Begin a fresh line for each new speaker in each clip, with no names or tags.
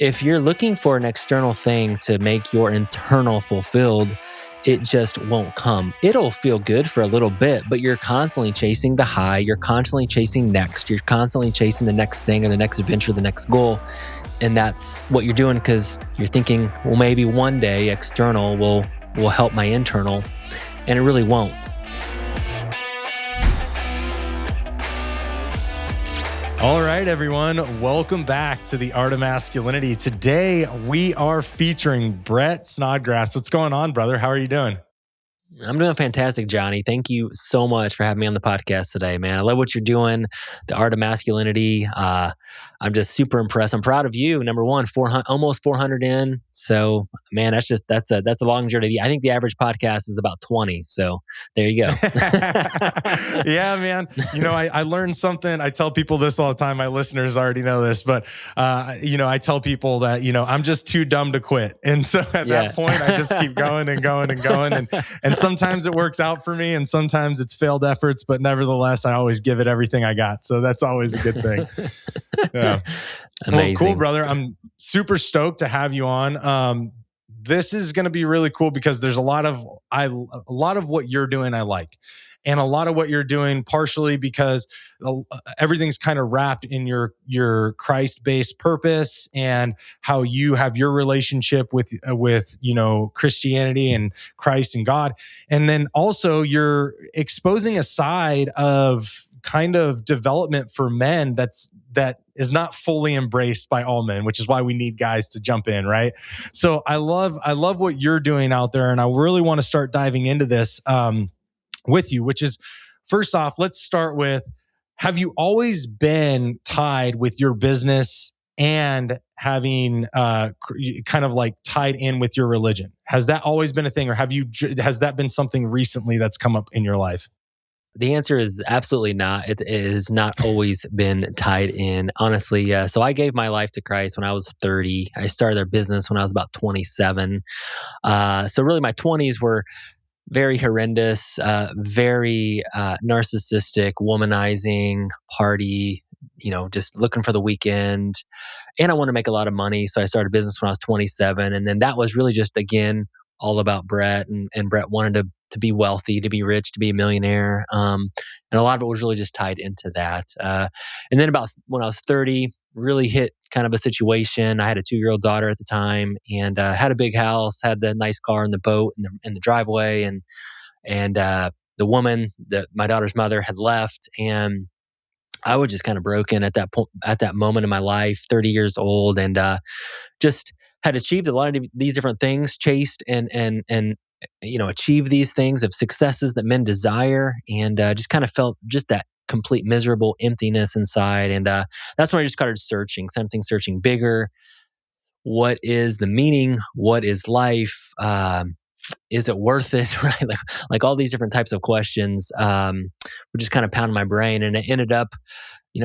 if you're looking for an external thing to make your internal fulfilled, it just won't come. It'll feel good for a little bit, but you're constantly chasing the high. You're constantly chasing next. You're constantly chasing the next thing or the next adventure, the next goal. And that's what you're doing because you're thinking, well, maybe one day external will help my internal, and it really won't.
All right, everyone. Welcome back to the Art of Masculinity. Today, we are featuring Brett Snodgrass. What's going on, brother? How are you doing?
I'm doing fantastic, Johnny. Thank you so much for having me on the podcast today, man. I love what you're doing, the Art of Masculinity. I'm just super impressed. I'm proud of you. Number one, almost 400 in. So, man, that's a long journey. I think the average podcast is about 20. So there you go.
Yeah, man. I learned something. I tell people this all the time. My listeners already know this, but I tell people that I'm just too dumb to quit. And so at that point, I just keep going and going and going. And sometimes it works out for me and sometimes it's failed efforts, but nevertheless, I always give it everything I got. So that's always a good thing. Yeah.
Amazing.
Well, cool, brother. I'm super stoked to have you on. This is going to be really cool because there's a lot of what you're doing I like. And a lot of what you're doing partially because everything's kind of wrapped in your Christ-based purpose and how you have your relationship with Christianity and Christ and God. And then also you're exposing a side of kind of development for men that is not fully embraced by all men, which is why we need guys to jump in, right? So I love what you're doing out there, and I really want to start diving into this with you, which is, first off, let's start with, have you always been tied with your business and having kind of like tied in with your religion? Has that always been a thing, or has that been something recently that's come up in your life?
The answer is absolutely not. It has not always been tied in, honestly. So I gave my life to Christ when I was 30. I started a business when I was about 27. So really my 20s were very horrendous, very narcissistic, womanizing, party, just looking for the weekend. And I wanted to make a lot of money. So I started a business when I was 27. And then that was really just, again, all about Brett. And Brett wanted to be wealthy, to be rich, to be a millionaire. And a lot of it was really just tied into that. And then about when I was 30, really hit kind of a situation. I had a 2-year-old daughter at the time and had a big house, had the nice car and the boat in the driveway. And the woman, my daughter's mother, had left. And I was just kind of broken at that moment in my life, 30 years old, and just had achieved a lot of these different things, chased and achieved these things of successes that men desire, and just kind of felt just that complete miserable emptiness inside. And that's when I just started searching bigger. What is the meaning? What is life? Is it worth it? Right? Like all these different types of questions were just kind of pounding my brain. And it ended up,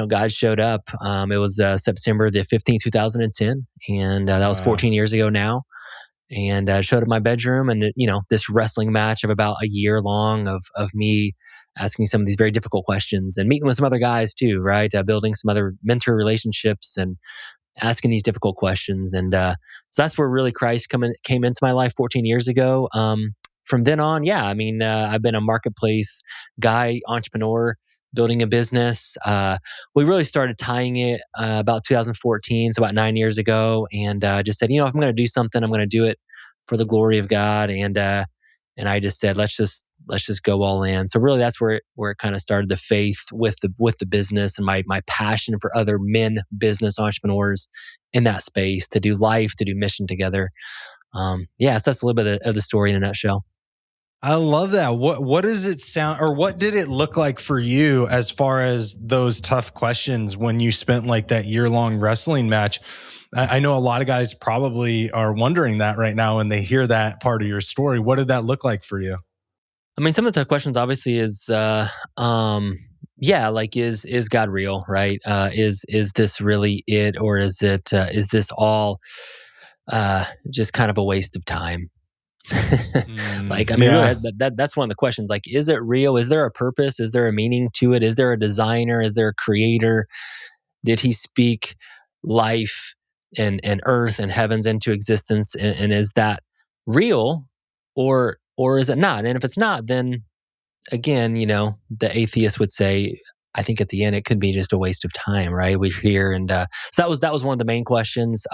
God showed up. It was September the 15th, 2010. And that was 14 years ago now. And showed up in my bedroom, and this wrestling match of about a year long of me asking some of these very difficult questions and meeting with some other guys too, right? Building some other mentor relationships and asking these difficult questions. And so that's where really Christ came into my life 14 years ago. From then on, I've been a marketplace guy, entrepreneur, building a business. We really started tying it about 2014, so about 9 years ago, and just said, if I'm going to do something, I'm going to do it for the glory of God. And I just said, let's just go all in. So really, that's where it kind of started, the faith with the business and my passion for other men, business entrepreneurs in that space to do life, to do mission together. So that's a little bit of the story in a nutshell.
I love that. What does it sound, or what did it look like for you as far as those tough questions when you spent like that year-long wrestling match? I know a lot of guys probably are wondering that right now when they hear that part of your story. What did that look like for you?
I mean, some of the tough questions obviously is, is God real, right? Is this really it, or is this all just kind of a waste of time? Really, that's one of the questions. Like, is it real? Is there a purpose? Is there a meaning to it? Is there a designer? Is there a creator? Did he speak life and earth and heavens into existence, and is that real, or is it not? And if it's not, then again, the atheist would say, I think at the end it could be just a waste of time, right? We're here, and so that was one of the main questions.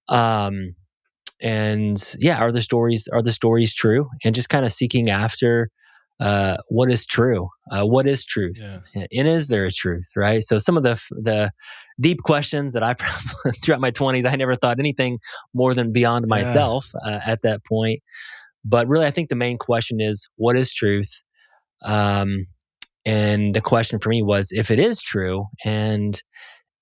Um, and yeah, are the stories true? And just kind of seeking after what is true, what is truth,
Yeah.
and is there a truth, right? So some of the deep questions that I probably throughout my 20s, I never thought anything more than beyond
Yeah.
myself at that point. But really, I think the main question is, what is truth? Um, and the question for me was, if it is true, and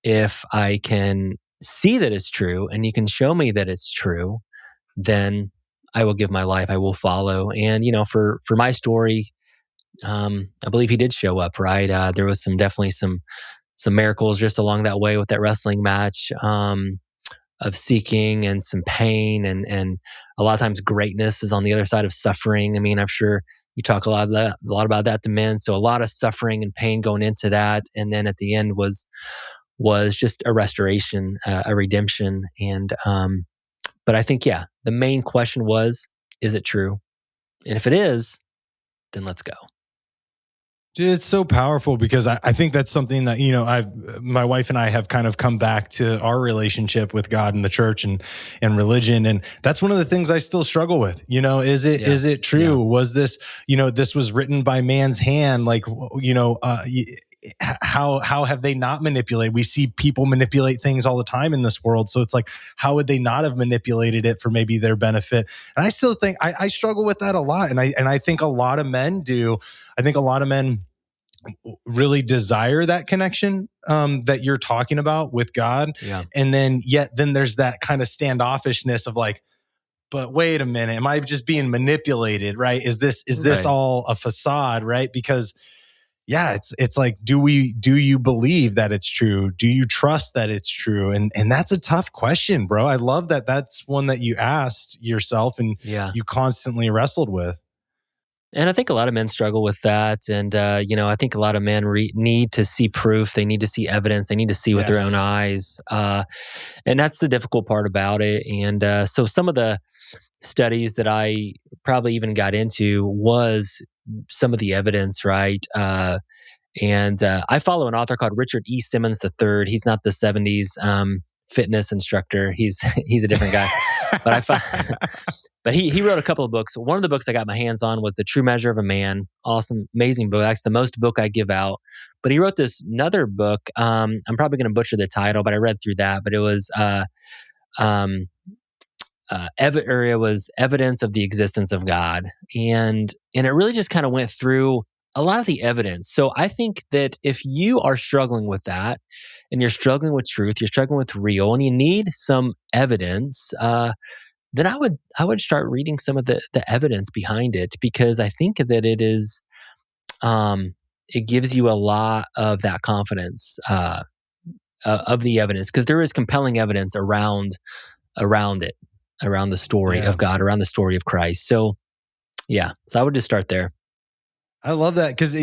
if I can see that it's true, and you can show me that it's true, then I will give my life. I will follow. And for my story, I believe he did show up. Right, there was definitely some miracles just along that way with that wrestling match. Of seeking and some pain, and a lot of times greatness is on the other side of suffering. I mean, I'm sure you talk a lot about that to men. So a lot of suffering and pain going into that, and then at the end was just a restoration, a redemption. And but I think, yeah, the main question was, is it true? And if it is, then let's go.
Dude, it's so powerful because I think that's something that, my wife and I have kind of come back to our relationship with God and the church and religion. And that's one of the things I still struggle with. Is it,
Yeah,
is it true?
yeah,
Was this, this was written by man's hand? Like, how have they not manipulated? We see people manipulate things all the time in this world. So it's like, how would they not have manipulated it for maybe their benefit? And I still think I struggle with that a lot. And I think a lot of men do. I think a lot of men really desire that connection that you're talking about with God.
yeah.
And then there's that kind of standoffishness of like, but wait a minute, am I just being manipulated? Right? Is this
Right.
all a facade? Right? Because yeah, it's like, do you believe that it's true? Do you trust that it's true? And that's a tough question, bro. I love that that's one that you asked yourself and
Yeah.
you constantly wrestled with.
And I think a lot of men struggle with that. And, I think a lot of men need to see proof. They need to see evidence. They need to see with their own
Yes.
eyes. And that's the difficult part about it. And so some of the studies that I probably even got into was some of the evidence, right? And I follow an author called Richard E. Simmons III. He's not the '70s fitness instructor. He's he's a different guy. But I find, but he wrote a couple of books. One of the books I got my hands on was The True Measure of a Man. Awesome, amazing book. That's the most book I give out. But he wrote this another book. I'm probably going to butcher the title, but I read through that. But it was um, it was evidence of the existence of God, and it really just kind of went through a lot of the evidence. So I think that if you are struggling with that, and you're struggling with truth, you're struggling with real, and you need some evidence, then I would start reading some of the evidence behind it, because I think that it gives you a lot of that confidence of the evidence, because there is compelling evidence around it, around the story of
Yeah.
God, around the story of Christ. So yeah, so I would just start there.
I love that because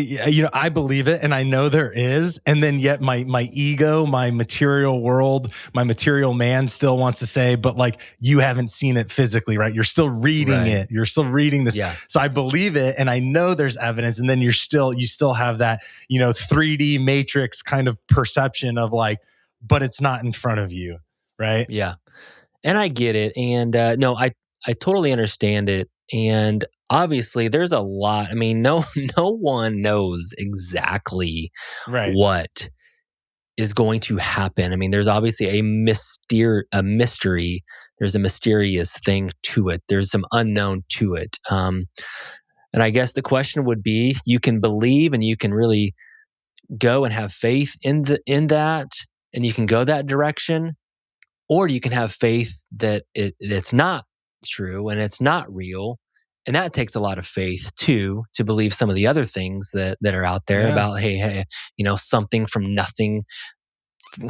I believe it and I know there is, and then yet my ego, my material world, my material man still wants to say, but like you haven't seen it physically, right? You're still reading
Right.
it. You're still reading this.
Yeah.
So I believe it, and I know there's evidence, and then you still have that 3D matrix kind of perception of like, but it's not in front of you, right?
Yeah. And I get it. And no, I totally understand it. And obviously there's a lot. I mean, no no one knows exactly
Right.
what is going to happen. I mean, there's obviously a mystery. There's a mysterious thing to it. There's some unknown to it. And I guess the question would be, you can believe and you can really go and have faith in that, and you can go that direction, or you can have faith that it's not true and it's not real. And that takes a lot of faith too, to believe some of the other things that are out there
Yeah.
about, hey, something from nothing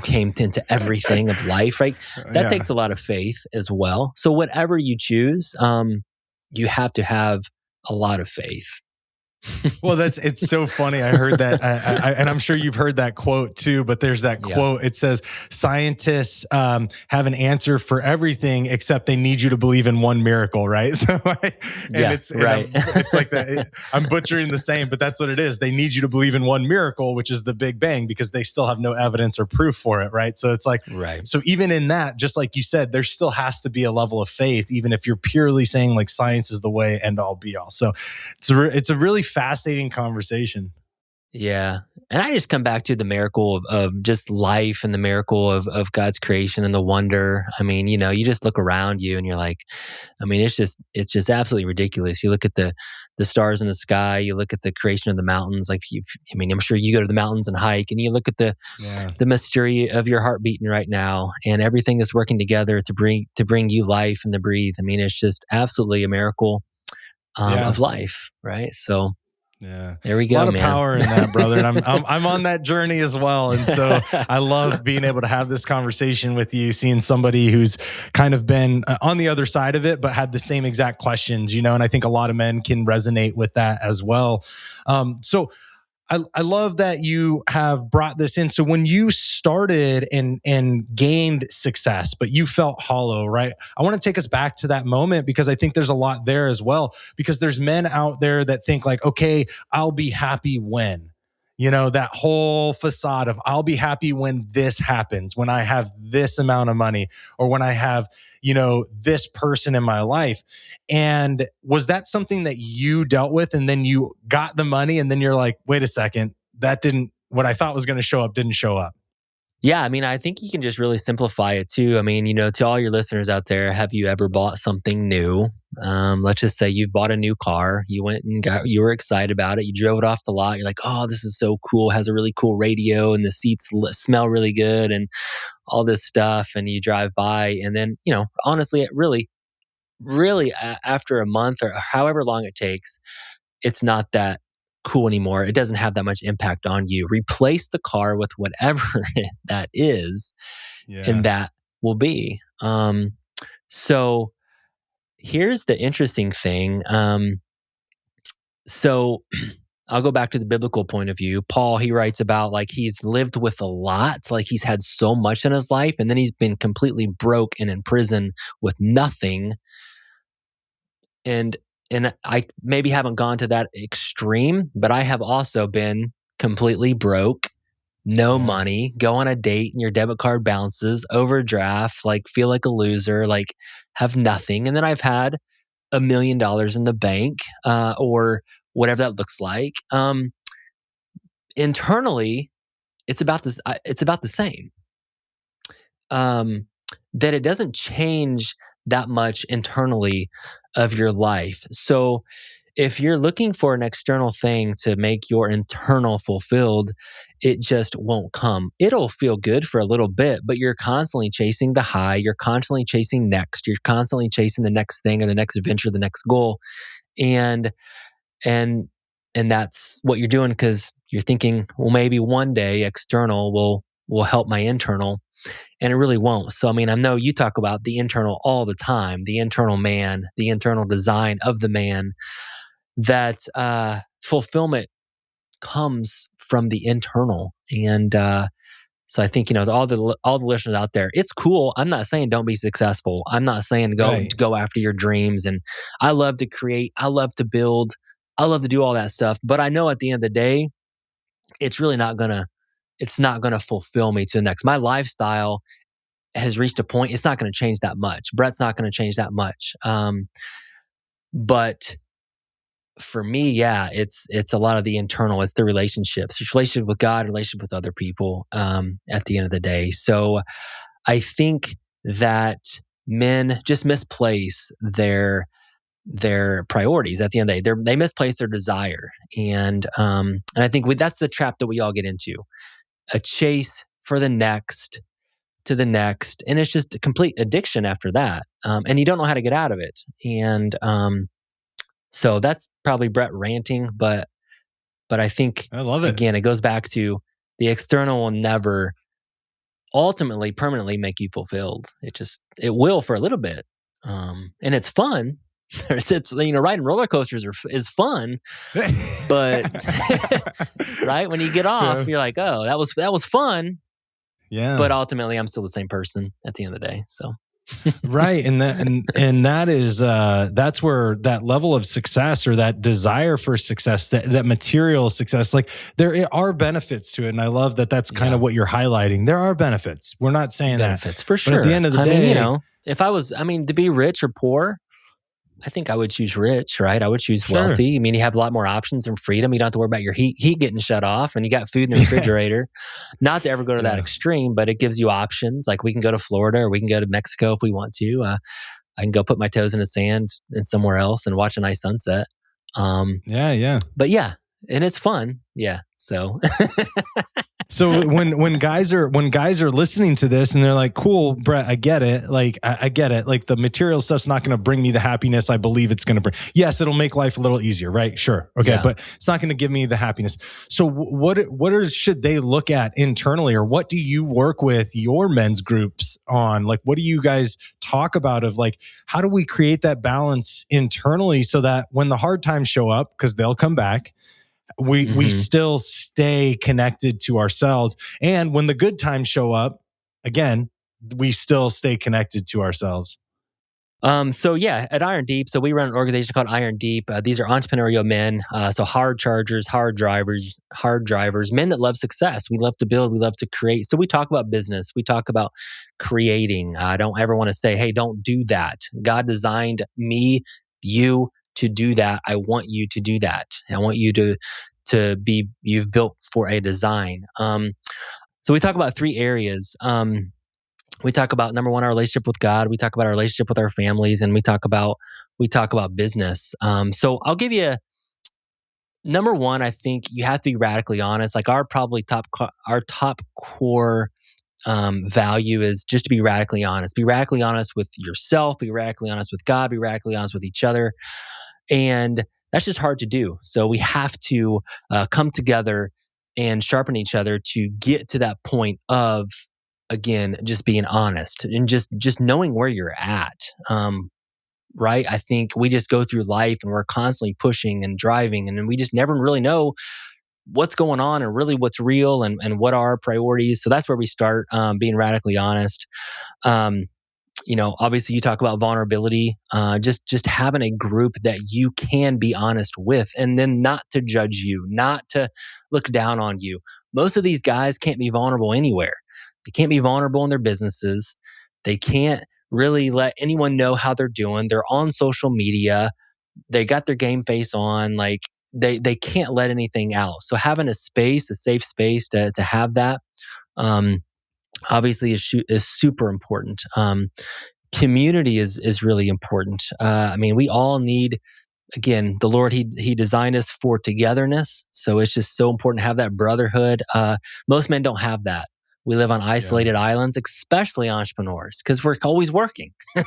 came into everything of life, right? That
Yeah.
takes a lot of faith as well. So whatever you choose, you have to have a lot of faith.
Well, it's so funny. I heard that, and I'm sure you've heard that quote too. But there's that
Yeah.
quote. It says scientists have an answer for everything except they need you to believe in one miracle, right? And
Yeah. Right.
it's like that. I'm butchering the saying, but that's what it is. They need you to believe in one miracle, which is the Big Bang, because they still have no evidence or proof for it, right? So it's like,
Right.
so even in that, just like you said, there still has to be a level of faith, even if you're purely saying like science is the way end all be all. So it's a really fascinating conversation.
Yeah. And I just come back to the miracle of just life and the miracle of God's creation and the wonder. I mean, you just look around you and you're like, I mean, it's just absolutely ridiculous. You look at the stars in the sky, you look at the creation of the mountains. Like I mean, I'm sure you go to the mountains and hike and you look at
Yeah.
the mystery of your heart beating right now and everything is working together to bring you life and to breathe. I mean, it's just absolutely a miracle
Yeah.
of life, right? So
Yeah.
there we
A
go,
lot of
man.
power in that, brother. And I'm on that journey as well. And so I love being able to have this conversation with you, seeing somebody who's kind of been on the other side of it, but had the same exact questions, and I think a lot of men can resonate with that as well. So I love that you have brought this in. So when you started and gained success, but you felt hollow, right? I want to take us back to that moment because I think there's a lot there as well. Because there's men out there that think like, okay, I'll be happy when, that whole facade of I'll be happy when this happens, when I have this amount of money, or when I have, this person in my life. And was that something that you dealt with and then you got the money and then you're like, wait a second, that didn't, what I thought was going to show up didn't show up?
Yeah, I mean, I think you can just really simplify it too. I mean, to all your listeners out there, have you ever bought something new? Let's just say you've bought a new car. You went and you were excited about it. You drove it off the lot. You're like, oh, this is so cool. It has a really cool radio and the seats smell really good and all this stuff. And you drive by and then, honestly, it really, really after a month or however long it takes, it's not that cool anymore. It doesn't have that much impact on you. Replace the car with whatever that is, and
Yeah.
that will be. So here's the interesting thing. So I'll go back to the biblical point of view. Paul, he writes about like he's lived with a lot, like he's had so much in his life, and then he's been completely broke and in prison with nothing. And I maybe haven't gone to that extreme, but I have also been completely broke, no
Yeah.
money, go on a date and your debit card bounces, overdraft, like feel like a loser, like have nothing. And then I've had $1 million in the bank, or whatever that looks like. Internally, it's about this. It's about the same. That it doesn't change that much internally of your life. So if you're looking for an external thing to make your internal fulfilled, it just won't come. It'll feel good for a little bit, but you're constantly chasing the high. You're constantly chasing next. You're constantly chasing the next thing or the next adventure, the next goal. And and and that's what you're doing because you're thinking, well, maybe one day external will help my internal, and it really won't. So, I mean, I know you talk about the internal all the time, the internal man, the internal design of the man, that fulfillment comes from the internal. And so I think, all the listeners out there, it's cool. I'm not saying don't be successful. I'm not saying
Right.
go after your dreams. And I love to create, I love to build, I love to do all that stuff. But I know at the end of the day, it's really not gonna fulfill me to the next. My lifestyle has reached a point, it's not going to change that much. Brett's not going to change that much. But for me, yeah, it's a lot of the internal. It's the relationships, it's relationship with God, relationship with other people. At the end of the day, so I think that men just misplace their priorities. At the end of the day, they misplace their desire, and I think that's the trap that we all get into: a chase for the next to the next, and it's just a complete addiction after that, and you don't know how to get out of it. And so that's probably Brett ranting, but I think
I love it.
again it goes back to the external will never ultimately permanently make you fulfilled. It will for a little bit, and it's fun. it's riding roller coasters is fun, but right when you get off, you're like, oh, that was fun.
Yeah.
But ultimately, I'm still the same person at the end of the day. So.
Right. And that is that's where that level of success or that desire for success, that material success, like there are benefits to it. And I love that that's kind of what you're highlighting. There are benefits. We're not saying
benefits for sure.
But at the end of the day,
if to be rich or poor, I think I would choose rich, right? I would choose wealthy. I mean, you have a lot more options and freedom. You don't have to worry about your heat getting shut off, and you got food in the refrigerator. Not to ever go to that extreme, but it gives you options. Like we can go to Florida or we can go to Mexico if we want to. I can go put my toes in the sand and somewhere else and watch a nice sunset. But yeah, and it's fun. Yeah. So
So when guys are listening to this and they're like, cool, Brett, I get it. Like, I get it. Like the material stuff's not going to bring me the happiness I believe it's going to bring. Yes, it'll make life a little easier, right? Sure. Okay. Yeah. But it's not going to give me the happiness. So should they look at internally, or what do you work with your men's groups on? Like, what do you guys talk about of like, how do we create that balance internally so that when the hard times show up, because they'll come back, we still stay connected to ourselves. And when the good times show up, again, we still stay connected to ourselves.
So yeah, at Iron Deep, so we run an organization called Iron Deep. These are entrepreneurial men. So hard chargers, hard drivers, men that love success. We love to build, we love to create. So we talk about business. We talk about creating. I don't ever want to say, hey, don't do that. God designed me, you, to do that. I want you to do that. I want you to be, you've built for a design. So we talk about 3 areas. We talk about, number 1, our relationship with God. We talk about our relationship with our families, and we talk about business. So I'll give you number 1. I think you have to be radically honest. Like our top core value is just to be radically honest. Be radically honest with yourself. Be radically honest with God. Be radically honest with each other. And that's just hard to do. So we have to come together and sharpen each other to get to that point of, again, just being honest and just knowing where you're at. Right? I think we just go through life and we're constantly pushing and driving, and we just never really know what's going on and really what's real and what are our priorities. So that's where we start, being radically honest. Obviously you talk about vulnerability, just having a group that you can be honest with, and then not to judge you, not to look down on you. Most of these guys can't be vulnerable anywhere. They can't be vulnerable in their businesses. They can't really let anyone know how they're doing. They're on social media. They got their game face on. Like they can't let anything out. So having a safe space to have that, obviously is super important. Community is really important. We all need, again, the Lord, he designed us for togetherness. So it's just so important to have that brotherhood. Most men don't have that. We live on isolated islands, especially entrepreneurs, because we're always working. We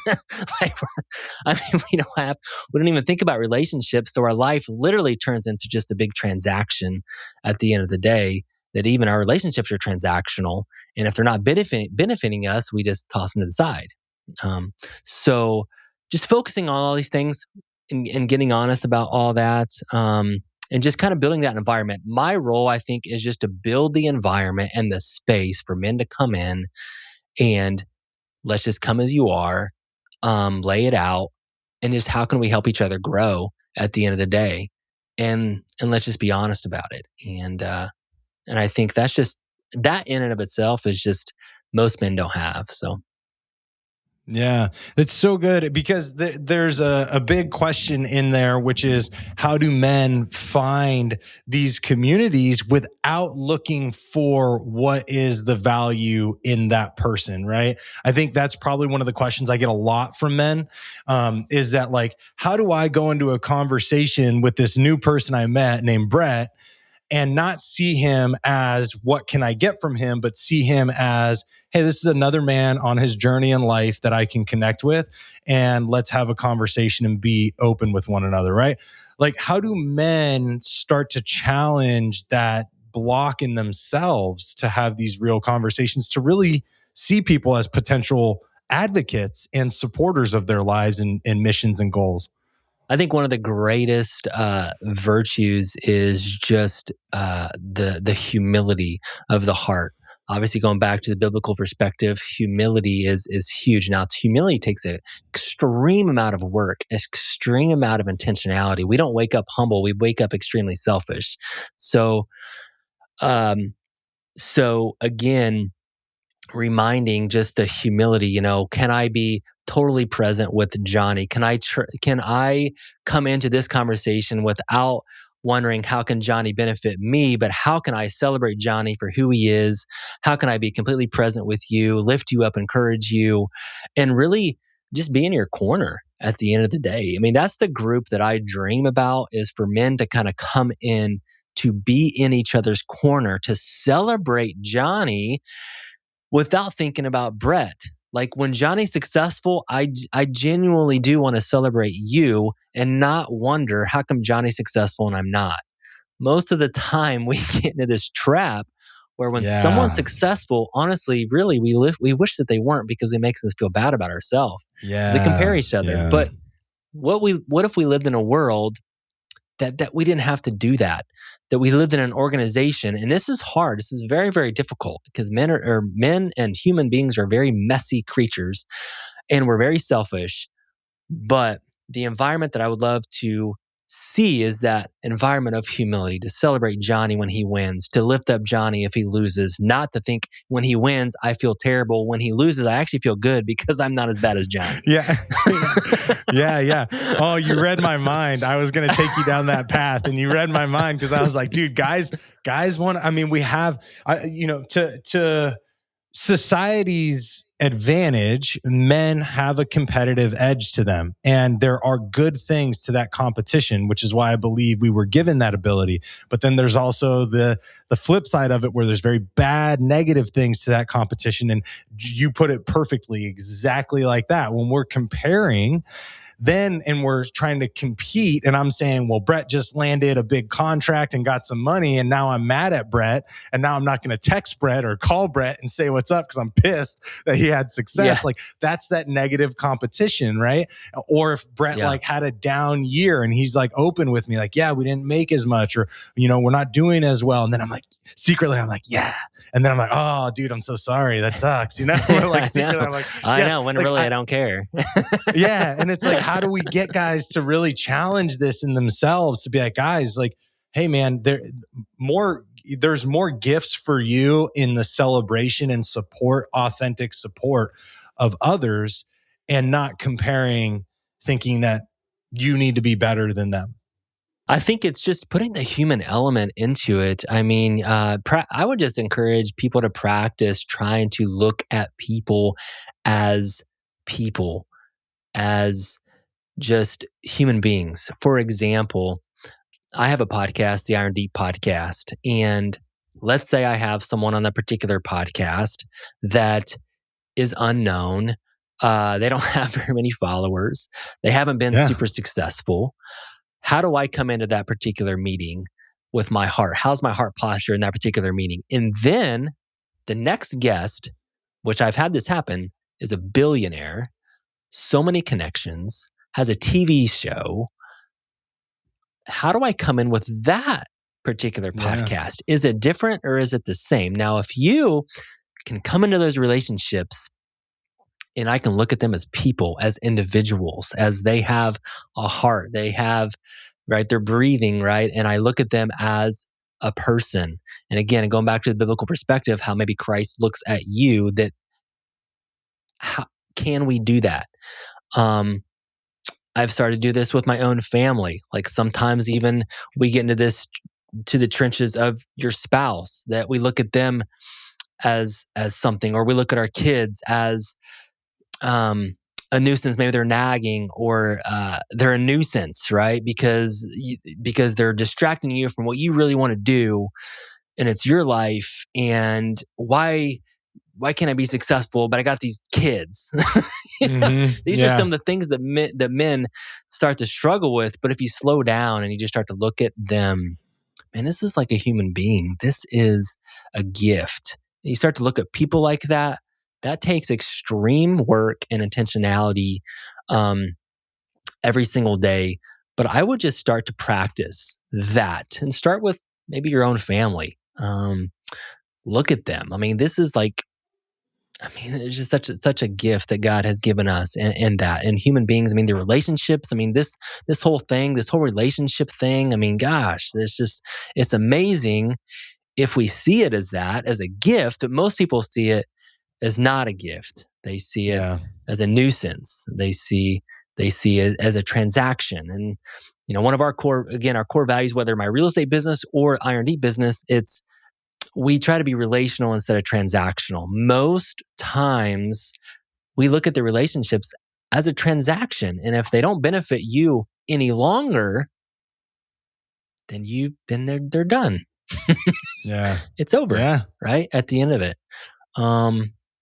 don't even think about relationships. So our life literally turns into just a big transaction at the end of the day, that even our relationships are transactional. And if they're not benefiting us, we just toss them to the side. So just focusing on all these things and getting honest about all that, and just kind of building that environment. My role, I think, is just to build the environment and the space for men to come in and let's just come as you are, lay it out, and just how can we help each other grow at the end of the day, and let's just be honest about it. And I think that's just, that in and of itself is just, most men don't have. So.
Yeah, that's so good, because there's a big question in there, which is, how do men find these communities without looking for what is the value in that person, right? I think that's probably one of the questions I get a lot from men, is that like, how do I go into a conversation with this new person I met named Brett and not see him as what can I get from him, but see him as, hey, this is another man on his journey in life that I can connect with, and let's have a conversation and be open with one another, right? Like, how do men start to challenge that block in themselves to have these real conversations, to really see people as potential advocates and supporters of their lives and missions and goals?
I think one of the greatest virtues is just the humility of the heart. Obviously, going back to the biblical perspective, humility is huge. Now, humility takes an extreme amount of work, extreme amount of intentionality. We don't wake up humble; we wake up extremely selfish. So, um, so again, reminding just the humility, can I be totally present with Johnny? Can I come into this conversation without wondering how can Johnny benefit me, but how can I celebrate Johnny for who he is? How can I be completely present with you, lift you up, encourage you, and really just be in your corner at the end of the day? I mean, that's the group that I dream about, is for men to kind of come in to be in each other's corner, to celebrate Johnny without thinking about Brett. Like when Johnny's successful, I genuinely do want to celebrate you and not wonder how come Johnny's successful and I'm not. Most of the time we get into this trap where when someone's
Yeah.
successful, honestly, really, we wish that they weren't, because it makes us feel bad about ourselves. So we compare
Yeah.
each other.
Yeah.
But what if we lived in a world that we didn't have to do that, that we lived in an organization? And this is hard. This is very, very difficult, because men and human beings are very messy creatures, and we're very selfish. But the environment that I would love to see is that environment of humility, to celebrate Johnny when he wins, to lift up Johnny if he loses, not to think when he wins, I feel terrible. When he loses, I actually feel good because I'm not as bad as Johnny.
Yeah. Yeah. Oh, you read my mind. I was going to take you down that path, and you read my mind, because I was like, dude, guys want, I mean, we have, to society's advantage, men have a competitive edge to them, and there are good things to that competition, which is why I believe we were given that ability. But then there's also the flip side of it, where there's very bad negative things to that competition. And you put it perfectly, exactly like that. When we're comparing, and we're trying to compete, and I'm saying, well, Brett just landed a big contract and got some money, and now I'm mad at Brett, and now I'm not going to text Brett or call Brett and say what's up because I'm pissed that he had success.
Yeah.
Like, that's that negative competition, right? Or if Brett like had a down year and he's like open with me, like, yeah, we didn't make as much, or we're not doing as well, and then I'm like, secretly I'm like, yeah, and then I'm like, oh, dude, I'm so sorry, that sucks, like secretly I'm like,
I know, when
like,
really I don't care.
yeah. And it's like, how do we get guys to really challenge this in themselves, to be like, guys, like, hey man, there's more gifts for you in the celebration and support, authentic support of others, and not comparing, thinking that you need to be better than them.
I think it's just putting the human element into it. I mean, I would just encourage people to practice trying to look at people, as just human beings. For example, I have a podcast, the Iron Deep podcast, and let's say I have someone on that particular podcast that is unknown. They don't have very many followers. They haven't been super successful. How do I come into that particular meeting with my heart? How's my heart posture in that particular meeting? And then the next guest, which I've had this happen, is a billionaire, so many connections, has a TV show. How do I come in with that particular podcast? Is it different or is it the same? Now, if you can come into those relationships and I can look at them as people, as individuals, as they have a heart, they have, right, they're breathing, right? And I look at them as a person. And again, going back to the biblical perspective, how maybe Christ looks at you, that how can we do that? I've started to do this with my own family. Like sometimes even we get into this, to the trenches of your spouse, that we look at them as something, or we look at our kids as a nuisance. Maybe they're nagging, or they're a nuisance, right? Because they're distracting you from what you really want to do, and it's your life. And why can't I be successful? But I got these kids. These are some of the things that men start to struggle with. But if you slow down and you just start to look at them, man, this is like a human being. This is a gift. And you start to look at people like that. That takes extreme work and intentionality every single day. But I would just start to practice that and start with maybe your own family. Look at them. I mean, this is like, it's just such a gift that God has given us, and that, and human beings. I mean, the relationships. I mean, this whole thing, this whole relationship thing. I mean, gosh, it's amazing if we see it as that, as a gift. But most people see it as not a gift. They see it as a nuisance. They see it as a transaction. And one of our core values, whether my real estate business or IR&D business, we try to be relational instead of transactional. Most times we look at the relationships as a transaction. And if they don't benefit you any longer, then they're done. It's over. Right? At the end of it.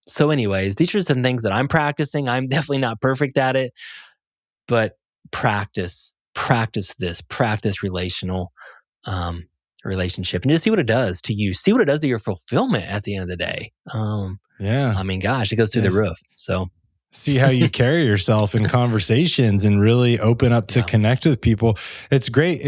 So anyways, these are some things that I'm practicing. I'm definitely not perfect at it, but practice relational, relationship, and just see what it does to you. See what it does to your fulfillment at the end of the day. I mean, gosh, it goes through the roof. So
see how you carry yourself in conversations and really open up to connect with people. It's great.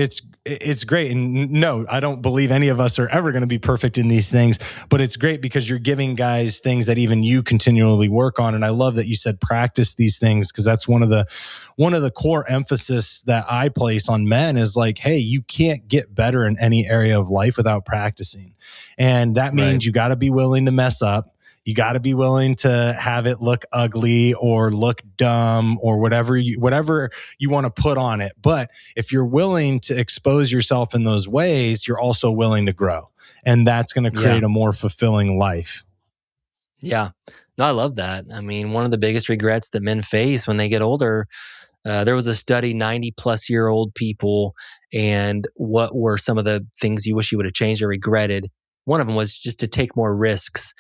It's great. And no, I don't believe any of us are ever going to be perfect in these things, but it's great because you're giving guys things that even you continually work on. And I love that you said practice these things, because that's one of the core emphasis that I place on men is like, hey, you can't get better in any area of life without practicing. And that means you got to be willing to mess up. You got to be willing to have it look ugly or look dumb or whatever you want to put on it. But if you're willing to expose yourself in those ways, you're also willing to grow. And that's going to create a more fulfilling life.
Yeah. No, I love that. I mean, one of the biggest regrets that men face when they get older, there was a study, 90-plus-year-old people, and what were some of the things you wish you would have changed or regretted? One of them was just to take more risks,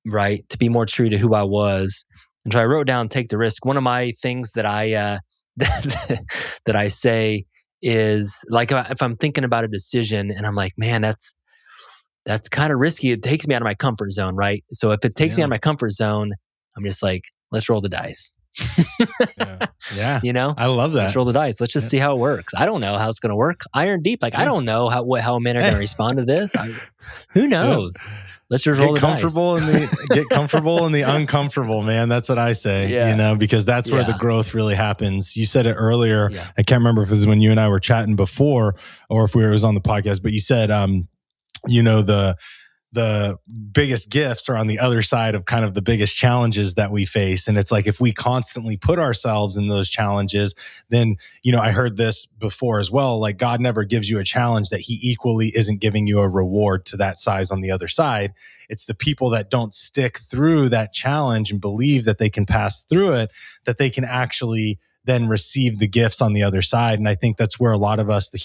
right? To be more true to who I was. And so I wrote down, take the risk. One of my things that I that I say is, like, if I'm thinking about a decision and I'm like, man, that's kind of risky. It takes me out of my comfort zone, right? So if it takes me out of my comfort zone, I'm just like, let's roll the dice.
I love that.
Let's roll the dice. Let's just see how it works. I don't know how it's going to work. Iron deep. Like, I don't know how men are going to respond to this. Who knows? Let's just roll the dice.
Get comfortable in the uncomfortable, man. That's what I say, because that's where the growth really happens. You said it earlier. I can't remember if it was when you and I were chatting before or if it was on the podcast, but you said, the biggest gifts are on the other side of kind of the biggest challenges that we face. And it's like, if we constantly put ourselves in those challenges, then, I heard this before as well, like God never gives you a challenge that he equally isn't giving you a reward to that size on the other side. It's the people that don't stick through that challenge and believe that they can pass through it, that they can actually then receive the gifts on the other side. And I think that's where a lot of us, the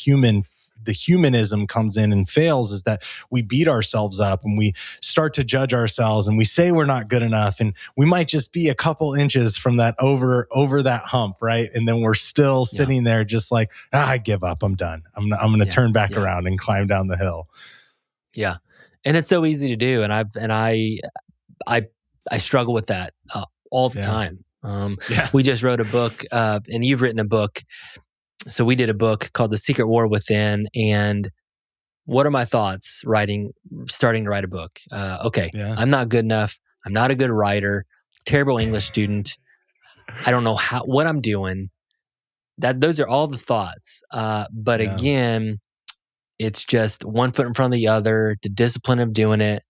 humanism comes in and fails, is that we beat ourselves up and we start to judge ourselves and we say we're not good enough, and we might just be a couple inches from that over that hump, right? And then we're still sitting there just like, I give up, I'm done, I'm going to turn back around and climb down the hill.
And it's so easy to do, and I struggle with that all the time. We just wrote a book, and you've written a book. So we did a book called The Secret War Within. And what are my thoughts starting to write a book? I'm not good enough. I'm not a good writer, terrible English student. I don't know what I'm doing. Those are all the thoughts. But again, it's just one foot in front of the other, the discipline of doing it.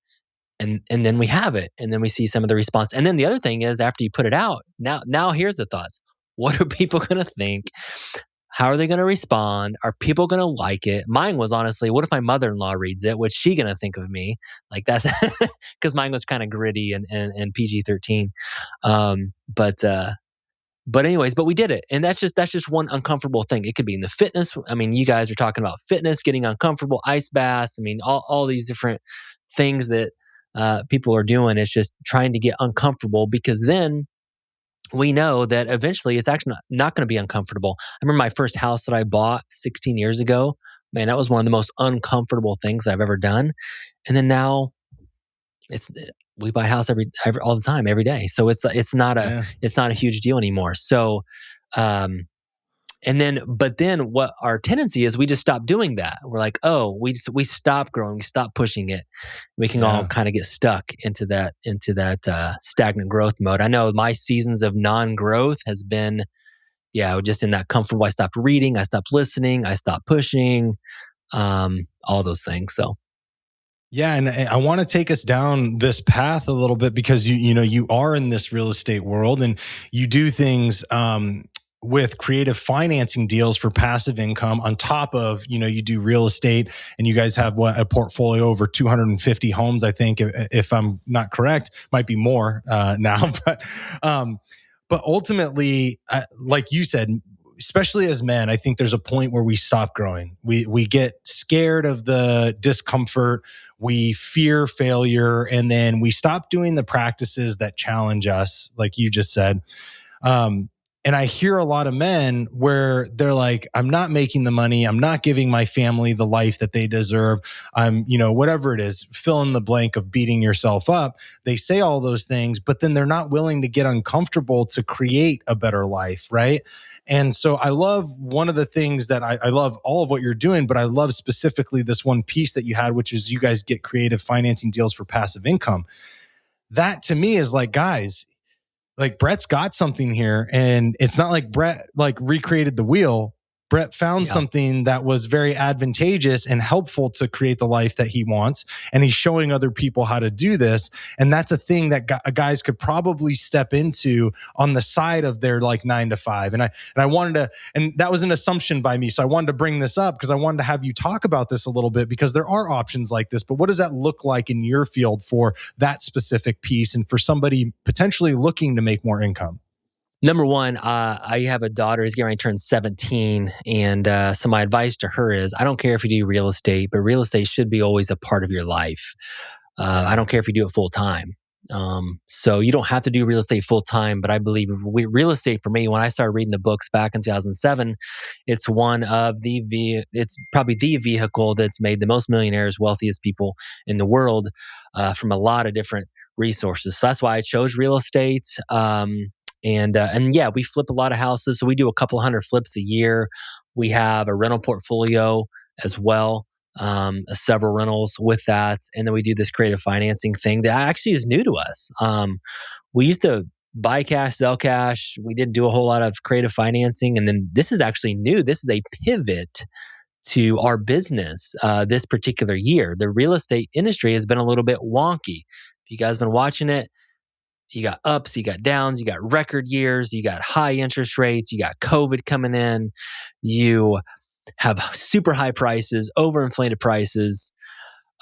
And then we have it. And then we see some of the response. And then the other thing is, after you put it out, now here's the thoughts. What are people going to think? How are they going to respond? Are people going to like it? Mine was honestly, what if my mother-in-law reads it? What's she going to think of me? Like that, because mine was kind of gritty and PG-13. But anyways, we did it. And that's just one uncomfortable thing. It could be in the fitness. I mean, you guys are talking about fitness, getting uncomfortable, ice baths. I mean, all these different things that people are doing. It's just trying to get uncomfortable, because then we know that eventually it's actually not going to be uncomfortable. I remember my first house that I bought 16 years ago. Man, that was one of the most uncomfortable things I've ever done. And then now we buy a house all the time, every day. So it's not a huge deal anymore. So, But then what our tendency is, we just stop doing that. We're like, oh, we stop growing, we stop pushing it. We can all kind of get stuck into that stagnant growth mode. I know my seasons of non-growth has been, just in that comfortable. I stopped reading, I stopped listening, I stopped pushing, all those things. So.
Yeah, and I want to take us down this path a little bit because you are in this real estate world and you do things with creative financing deals for passive income on top of, you do real estate, and you guys have a portfolio over 250 homes, I think, if I'm not correct, might be more now, but ultimately, like you said, especially as men, I think there's a point where we stop growing. We get scared of the discomfort, we fear failure, and then we stop doing the practices that challenge us, like you just said. And I hear a lot of men where they're like, I'm not making the money. I'm not giving my family the life that they deserve. I'm, whatever it is, fill in the blank of beating yourself up. They say all those things, but then they're not willing to get uncomfortable to create a better life, right? And so I love one of the things that I love all of what you're doing, but I love specifically this one piece that you had, which is you guys get creative financing deals for passive income. That to me is like, guys, like Brett's got something here, and it's not like Brett like recreated the wheel. Brett found something that was very advantageous and helpful to create the life that he wants. And he's showing other people how to do this. And that's a thing that guys could probably step into on the side of their like 9 to 5. And I wanted to, and that was an assumption by me. So I wanted to bring this up because I wanted to have you talk about this a little bit, because there are options like this. But what does that look like in your field for that specific piece and for somebody potentially looking to make more income?
Number one, I have a daughter who's getting ready to turn 17. And so my advice to her is, I don't care if you do real estate, but real estate should be always a part of your life. I don't care if you do it full time. So you don't have to do real estate full time, but I believe real estate for me, when I started reading the books back in 2007, it's it's probably the vehicle that's made the most millionaires, wealthiest people in the world, from a lot of different resources. So that's why I chose real estate. And yeah, we flip a lot of houses. So we do a couple hundred flips a year. We have a rental portfolio as well, several rentals with that. And then we do this creative financing thing that actually is new to us. We used to buy cash, sell cash. We didn't do a whole lot of creative financing. And then this is actually new. This is a pivot to our business this particular year. The real estate industry has been a little bit wonky. If you guys have been watching it, you got ups, you got downs, you got record years, you got high interest rates, you got COVID coming in, you have super high prices, overinflated prices,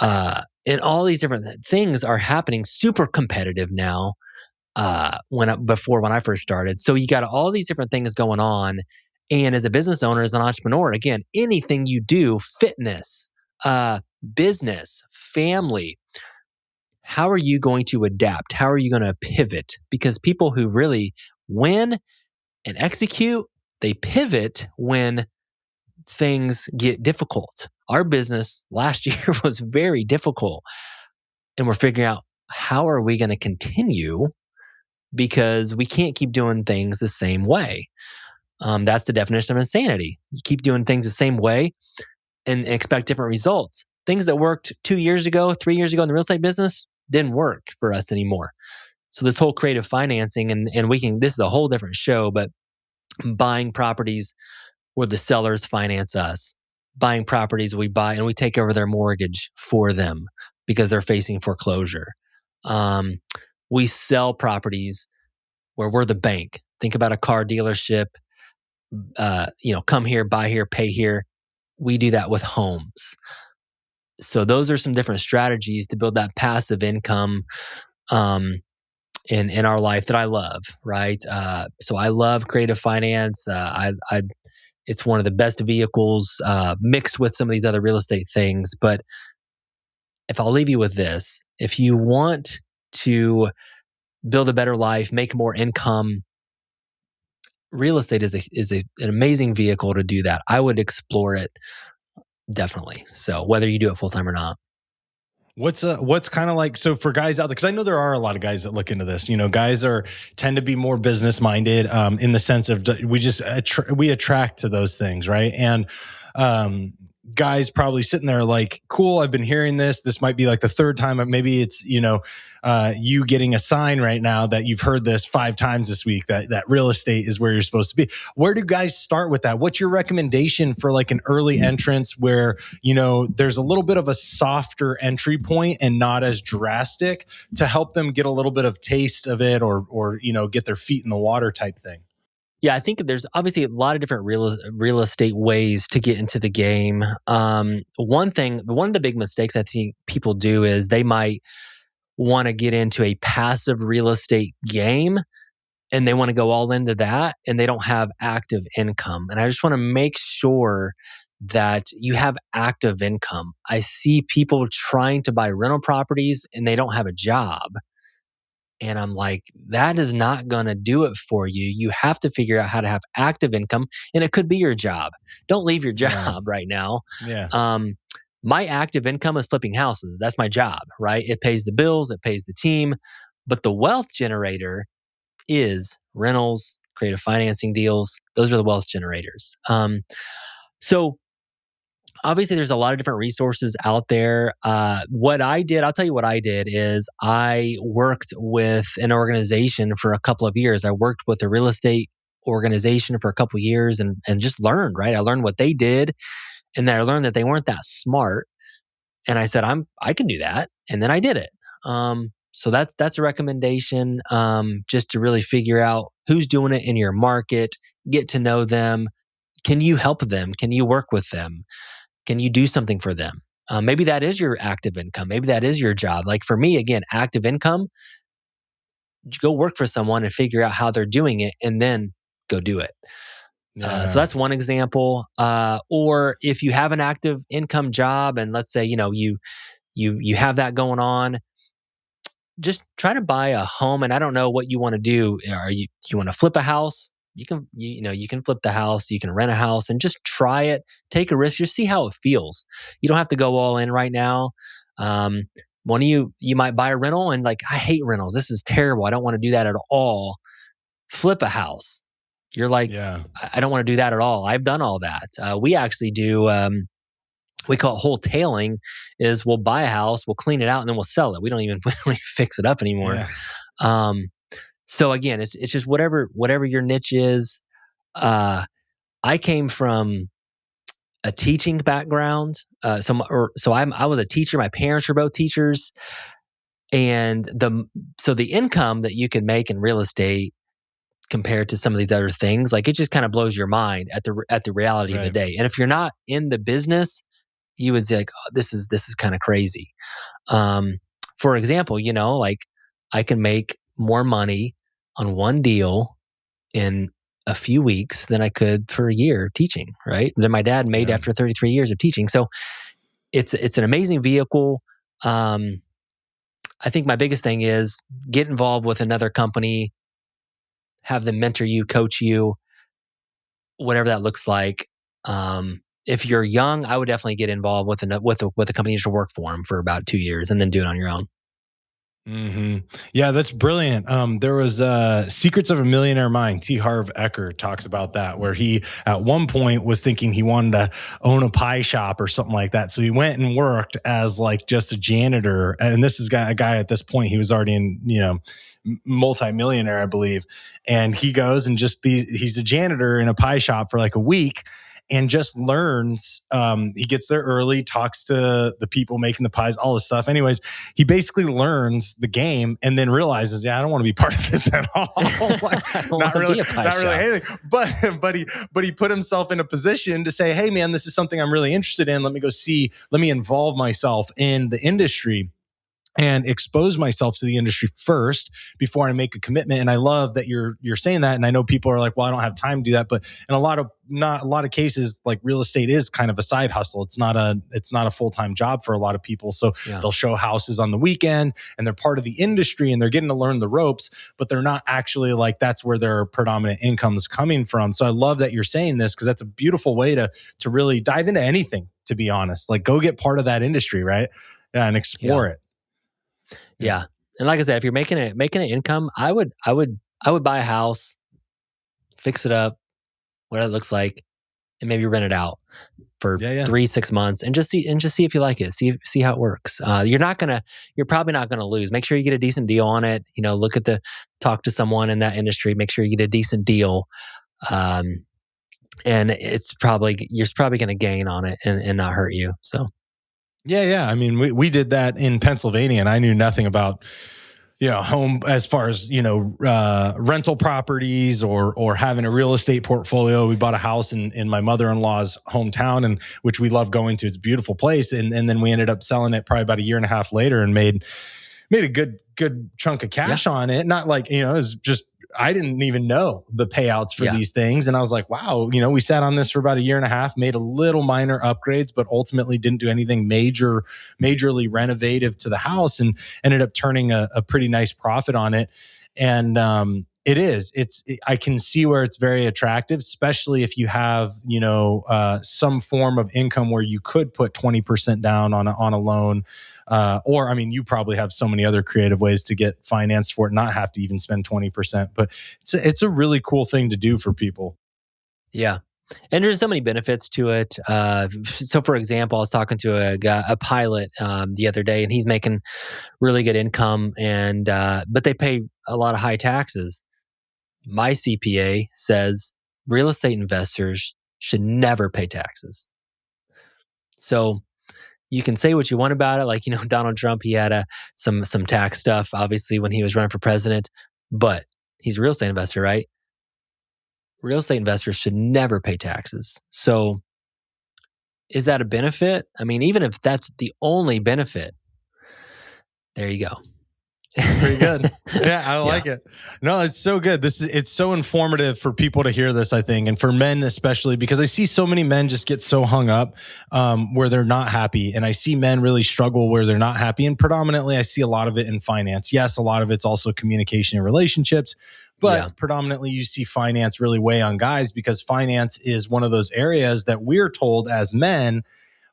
and all these different things are happening. Super competitive now. When I first started, so you got all these different things going on. And as a business owner, as an entrepreneur, again, anything you do, fitness, business, family, how are you going to adapt? How are you going to pivot? Because people who really win and execute, they pivot when things get difficult. Our business last year was very difficult, and we're figuring out, how are we going to continue, because we can't keep doing things the same way. That's the definition of insanity. You keep doing things the same way and expect different results. Things that worked 2 years ago, 3 years ago in the real estate business didn't work for us anymore. So this whole creative financing, and this is a whole different show, but buying properties where the sellers finance us, buying properties we buy and we take over their mortgage for them because they're facing foreclosure. We sell properties where we're the bank. Think about a car dealership. Come here, buy here, pay here. We do that with homes. So those are some different strategies to build that passive income in our life that I love, right? So I love creative finance. It's one of the best vehicles mixed with some of these other real estate things. But if I'll leave you with this, if you want to build a better life, make more income, real estate is an amazing vehicle to do that. I would explore it, definitely. So whether you do it full time or not.
What's kind of like, so for guys out there, because I know there are a lot of guys that look into this. Guys tend to be more business minded, in the sense of we attract to those things, right? And um, guys probably sitting there like, cool, I've been hearing this. This might be like the third time, maybe it's you getting a sign right now that you've heard this 5 times this week, that real estate is where you're supposed to be. Where do guys start with that? What's your recommendation for like an early entrance where there's a little bit of a softer entry point and not as drastic, to help them get a little bit of taste of it, or get their feet in the water type thing?
Yeah, I think there's obviously a lot of different real estate ways to get into the game. One of the big mistakes I think people do is they might want to get into a passive real estate game, and they want to go all into that, and they don't have active income. And I just want to make sure that you have active income. I see people trying to buy rental properties and they don't have a job. And I'm like, that is not going to do it for you. You have to figure out how to have active income, and it could be your job. Don't leave your job right now.
Yeah.
My active income is flipping houses. That's my job, right? It pays the bills, it pays the team. But the wealth generator is rentals, creative financing deals. Those are the wealth generators. So obviously, there's a lot of different resources out there. What I did, I'll tell you what I did is I worked with an organization for a couple of years. I worked with a real estate organization for a couple of years and just learned, right? I learned what they did, and then I learned that they weren't that smart. And I said, I can do that. And then I did it. So that's a recommendation, just to really figure out who's doing it in your market, get to know them. Can you help them? Can you work with them? Can you do something for them? Maybe that is your active income. Maybe that is your job. Like for me, again, active income, go work for someone and figure out how they're doing it, and then go do it. So that's one example. Or if you have an active income job, and let's say you have that going on, just try to buy a home. And I don't know what you want to do. You want to flip a house? You can flip the house. You can rent a house and just try it. Take a risk. Just see how it feels. You don't have to go all in right now. One of you might buy a rental and like, I hate rentals. This is terrible. I don't want to do that at all. Flip a house. You're like,
Yeah.
I don't want to do that at all. I've done all that. We actually do. We call it wholetailing. Is we'll buy a house, we'll clean it out, and then we'll sell it. We don't even fix it up anymore. Yeah. So again, it's just whatever your niche is. I came from a teaching background, I was a teacher. My parents were both teachers, and the income that you can make in real estate compared to some of these other things, like it just kind of blows your mind at the reality of the day. And if you're not in the business, you would say like, oh, this is kind of crazy. For example, like I can make more money on one deal in a few weeks than I could for a year teaching, right? Than my dad made after 33 years of teaching. So it's an amazing vehicle. I think my biggest thing is get involved with another company, have them mentor you, coach you, whatever that looks like. If you're young, I would definitely get involved with a company to work for them for about 2 years and then do it on your own.
Mm-hmm. Yeah, that's brilliant. There was Secrets of a Millionaire Mind. T. Harv Eker talks about that, where he at one point was thinking he wanted to own a pie shop or something like that. So he went and worked as like just a janitor. And this is a guy at this point, he was already in, multi-millionaire, I believe. And he goes and he's a janitor in a pie shop for like a week. And just learns, he gets there early, talks to the people making the pies, all this stuff. Anyways, he basically learns the game and then realizes, I don't want to be part of this at all. Like, not really anything. But he put himself in a position to say, hey man, this is something I'm really interested in. Let me involve myself in the industry and expose myself to the industry first before I make a commitment. And I love that you're saying that. And I know people are like, well, I don't have time to do that. But in a lot of cases, like real estate is kind of a side hustle. It's not a full-time job for a lot of people. So they'll show houses on the weekend and they're part of the industry and they're getting to learn the ropes, but they're not actually like, that's where their predominant income is coming from. So I love that you're saying this, because that's a beautiful way to really dive into anything, to be honest. Like, go get part of that industry, right? and
Yeah.
explore it.
Yeah. And like I said, if you're making an income, I would buy a house, fix it up, what it looks like, and maybe rent it out for
Yeah, yeah.
3-6 months and just see if you like it. See how it works. You're probably not gonna lose. Make sure you get a decent deal on it. Talk to someone in that industry. Make sure you get a decent deal. Um, and you're probably gonna gain on it and not hurt you. So
Yeah, yeah. I mean, we did that in Pennsylvania, and I knew nothing about home as far as rental properties or having a real estate portfolio. We bought a house in my mother-in-law's hometown, and which we love going to. It's a beautiful place, and then we ended up selling it probably about a year and a half later, and made a good chunk of cash on it. Not like, it was just, I didn't even know the payouts for these things. And I was like, wow, we sat on this for about a year and a half, made a little minor upgrades, but ultimately didn't do anything majorly renovative to the house, and ended up turning a pretty nice profit on it. And I can see where it's very attractive, especially if you have, some form of income where you could put 20% down on a loan. Or, I mean, you probably have so many other creative ways to get financed for it, not have to even spend 20%, but it's a really cool thing to do for people.
yeah. And there's so many benefits to it. So, for example, I was talking to a pilot the other day, and he's making really good income, but they pay a lot of high taxes. My CPA says real estate investors should never pay taxes. So you can say what you want about it, like Donald Trump, he had some tax stuff, obviously, when he was running for president, but he's a real estate investor, right? Real estate investors should never pay taxes. So is that a benefit? I mean, even if that's the only benefit, there you go.
Pretty good. Yeah, I like it. No, it's so good. It's so informative for people to hear this, I think, and for men especially, because I see so many men just get so hung up where they're not happy, and I see men really struggle where they're not happy. And predominantly, I see a lot of it in finance. Yes, a lot of it's also communication and relationships, but predominantly you see finance really weigh on guys, because finance is one of those areas that we're told as men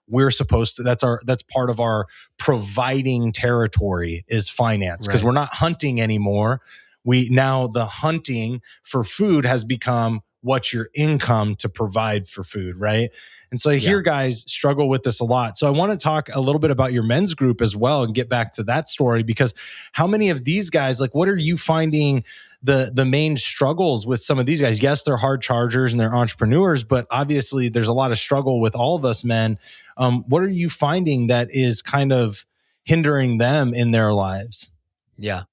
we're supposed to, that's part of our providing territory is finance, because we're not hunting anymore. Now the hunting for food has become what's your income to provide for food, right? And so I hear guys struggle with this a lot. So I want to talk a little bit about your men's group as well and get back to that story, because how many of these guys, like, what are you finding the main struggles with some of these guys? Yes, they're hard chargers and they're entrepreneurs, but obviously there's a lot of struggle with all of us men. What are you finding that is kind of hindering them in their lives?
Yeah.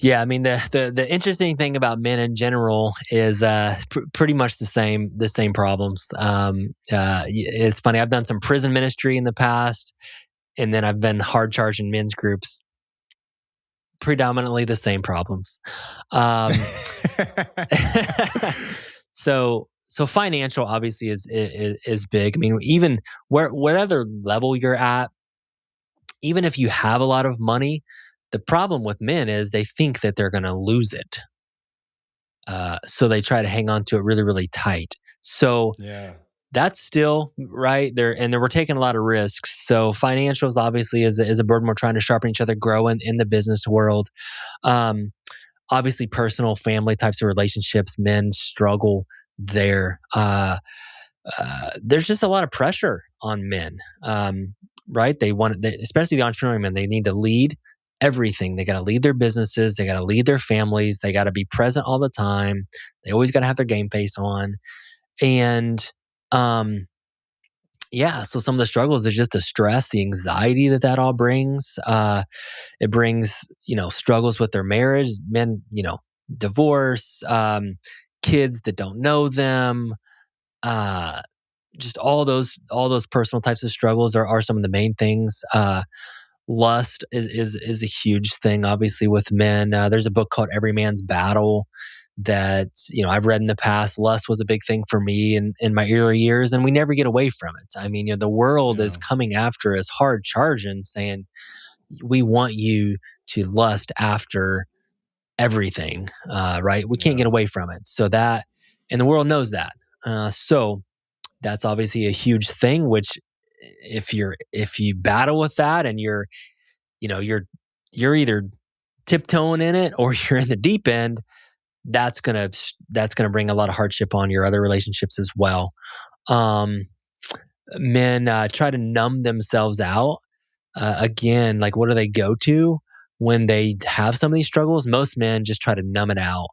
I mean, the interesting thing about men in general is pretty much the same problems. It's funny. I've done some prison ministry in the past, and then I've been hard charging men's groups. Predominantly the same problems. So financial obviously is big. I mean, even whatever level you're at, even if you have a lot of money, the problem with men is they think that they're going to lose it. So they try to hang on to it really, really tight. So that's still right there. And then we're taking a lot of risks. So financials obviously is a burden. We're trying to sharpen each other, grow in the business world. Obviously personal family types of relationships, men struggle there. There's just a lot of pressure on men. Right? Especially the entrepreneurial men, they need to lead everything. They got to lead their businesses. They got to lead their families. They got to be present all the time. They always got to have their game face on. And, so some of the struggles is just the stress, the anxiety that all brings. It brings, struggles with their marriage, men, divorce, kids that don't know them, just all those personal types of struggles are some of the main things. Lust is a huge thing, obviously, with men. There's a book called Every Man's Battle that I've read in the past. Lust was a big thing for me in my early years, and we never get away from it. I mean, the world is coming after us hard charging, saying we want you to lust after everything, right? We can't get away from it. So and the world knows that. So that's obviously a huge thing, which if you battle with that and you're either tiptoeing in it or you're in the deep end, that's gonna bring a lot of hardship on your other relationships as well. Um, Men try to numb themselves out. Again, like what do they go to when they have some of these struggles? Most men just try to numb it out,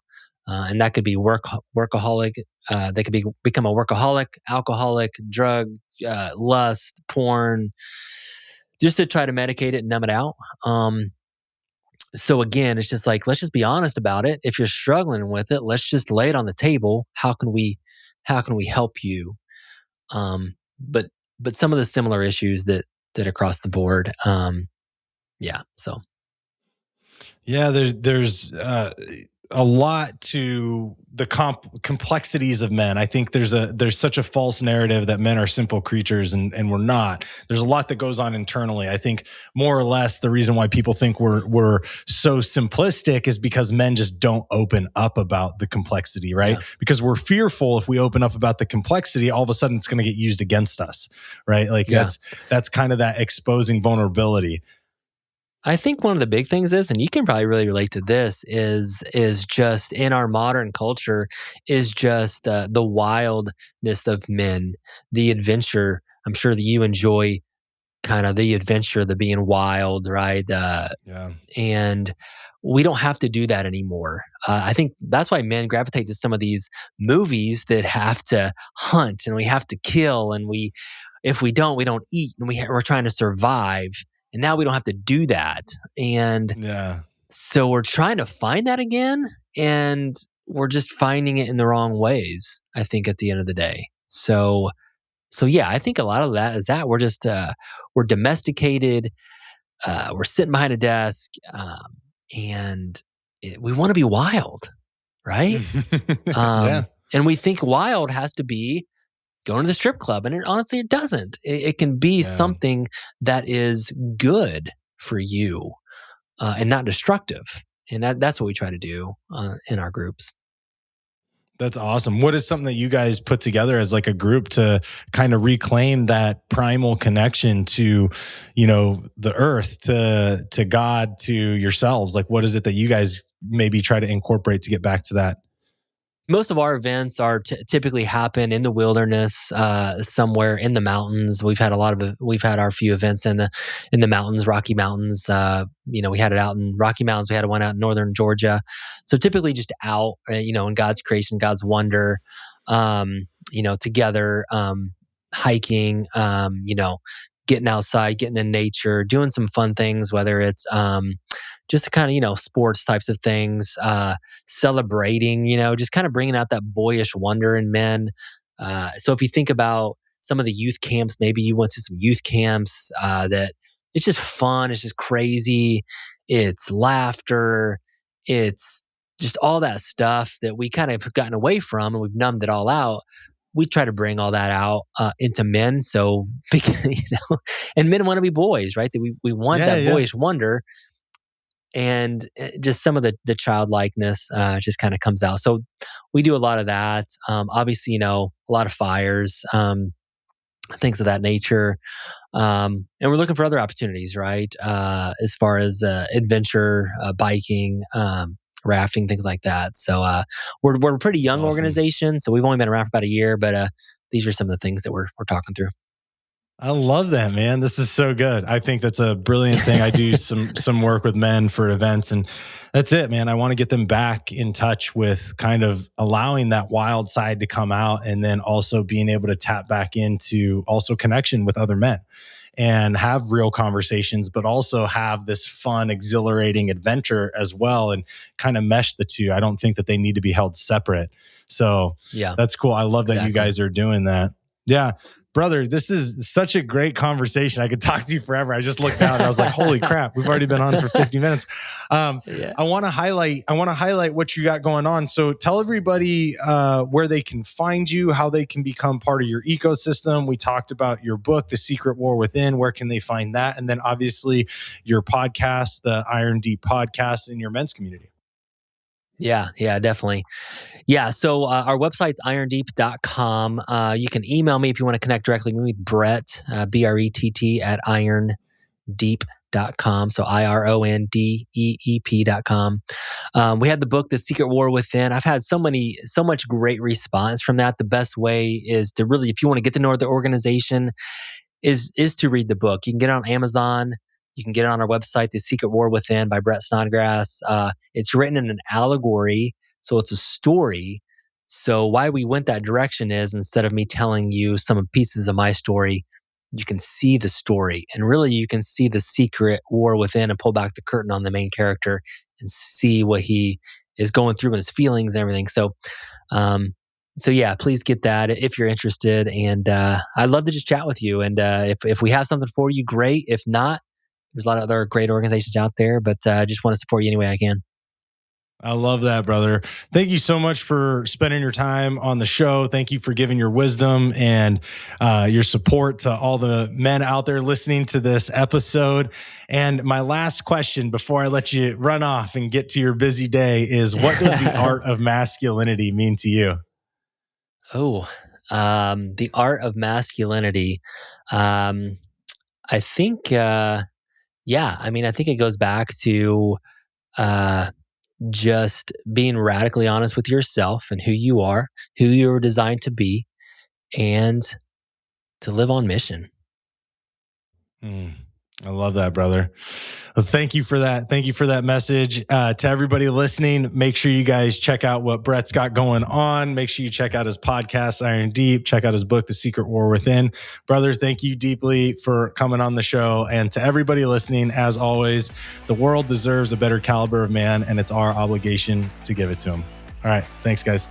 and that could be workaholic. They could become a workaholic, alcoholic, drug, lust, porn, just to try to medicate it and numb it out. So again, it's just like, let's just be honest about it. If you're struggling with it, let's just lay it on the table. How can we help you? But some of the similar issues that across the board. Yeah. So
Yeah, there's a lot to the complexities of men. I think there's such a false narrative that men are simple creatures, and we're not. There's a lot that goes on internally. I think more or less the reason why people think we're so simplistic is because men just don't open up about the complexity, right?
yeah,
Because we're fearful if we open up about the complexity, all of a sudden it's going to get used against us, right? Like
yeah.
that's kind of that exposing vulnerability.
I think one of the big things is, and you can probably really relate to this, is just in our modern culture, is just the wildness of men, the adventure. I'm sure that you enjoy kind of the adventure, the being wild, right?
Yeah.
And we don't have to do that anymore. I think that's why men gravitate to some of these movies that have to hunt and we have to kill, and if we don't, we don't eat, and we're trying to survive. And now we don't have to do that. And
Yeah.
so we're trying to find that again, and we're just finding it in the wrong ways, I think, at the end of the day. So yeah, I think a lot of that is that we're just we're domesticated. We're sitting behind a desk, and we want to be wild, right?
Yeah.
And we think wild has to be going to the strip club, and honestly, it doesn't. It can be
Yeah.
something that is good for you and not destructive, and that's what we try to do in our groups.
That's awesome. What is something that you guys put together as like a group to kind of reclaim that primal connection to, the earth, to God, to yourselves? Like, what is it that you guys maybe try to incorporate to get back to that?
Most of our events are typically happen in the wilderness, somewhere in the mountains. We've had our few events in the mountains, Rocky Mountains. We had it out in Rocky Mountains. We had one out in northern Georgia. So typically just out, in God's creation, God's wonder, together, hiking, getting outside, getting in nature, doing some fun things, whether it's just kind of, sports types of things, celebrating, just kind of bringing out that boyish wonder in men. So if you think about some of the youth camps, maybe you went to some youth camps that it's just fun, it's just crazy, it's laughter, it's just all that stuff that we kind of have gotten away from and we've numbed it all out. We try to bring all that out into men. So, and men want to be boys, right? That we want
Yeah,
that
yeah.
boyish wonder, and just some of the childlikeness just kind of comes out. So we do a lot of that. Obviously, a lot of fires, things of that nature, and we're looking for other opportunities, right? As far as adventure, biking. Rafting, things like that. So we're a pretty
That's
young
awesome.
organization, so we've only been around for about a year, but these are some of the things that we're talking through.
I love that, man. This is so good. I think that's a brilliant thing. I do some work with men for events, and that's it, man. I want to get them back in touch with kind of allowing that wild side to come out, and then also being able to tap back into also connection with other men and have real conversations, but also have this fun, exhilarating adventure as well, and kind of mesh the two. I don't think that they need to be held separate. So
Yeah,
that's cool. I love that you
exactly.
guys are doing that. Yeah. Brother, this is such a great conversation. I could talk to you forever. I just looked out and I was like, holy crap, we've already been on for 50 minutes.
Yeah.
I want to highlight what you got going on. So tell everybody where they can find you, how they can become part of your ecosystem. We talked about your book, The Secret War Within. Where can they find that? And then obviously your podcast, the Iron Deep podcast, in your men's community.
Yeah, yeah, definitely. Yeah, so our website's irondeep.com. You can email me if you want to connect directly with Brett, Brett at irondeep.com. So IRONDEEP.com. We had the book, The Secret War Within. I've had so much great response from that. The best way is to really, if you want to get to know the organization, is to read the book. You can get it on Amazon. You can get it on our website, The Secret War Within by Brett Snodgrass. It's written in an allegory, so it's a story. So why we went that direction is, instead of me telling you some pieces of my story, you can see the story, and really you can see the secret war within, and pull back the curtain on the main character and see what he is going through and his feelings and everything. Um, so yeah, please get that if you're interested. And I'd love to just chat with you. And if we have something for you, great. If not, there's a lot of other great organizations out there. But I just want to support you any way I can.
I love that, brother. Thank you so much for spending your time on the show. Thank you for giving your wisdom and your support to all the men out there listening to this episode. And my last question before I let you run off and get to your busy day is, what does the art of masculinity mean to you?
Oh, the art of masculinity. Um, I think, yeah, I mean, I think it goes back to uh, just being radically honest with yourself and who you are, who you were designed to be, and to live on mission.
Mm, I love that, brother. Well, thank you for that. Thank you for that message. To everybody listening, make sure you guys check out what Brett's got going on. Make sure you check out his podcast, Iron Deep. Check out his book, The Secret War Within. Brother, thank you deeply for coming on the show. And to everybody listening, as always, the world deserves a better caliber of man, and it's our obligation to give it to him. All right. Thanks, guys.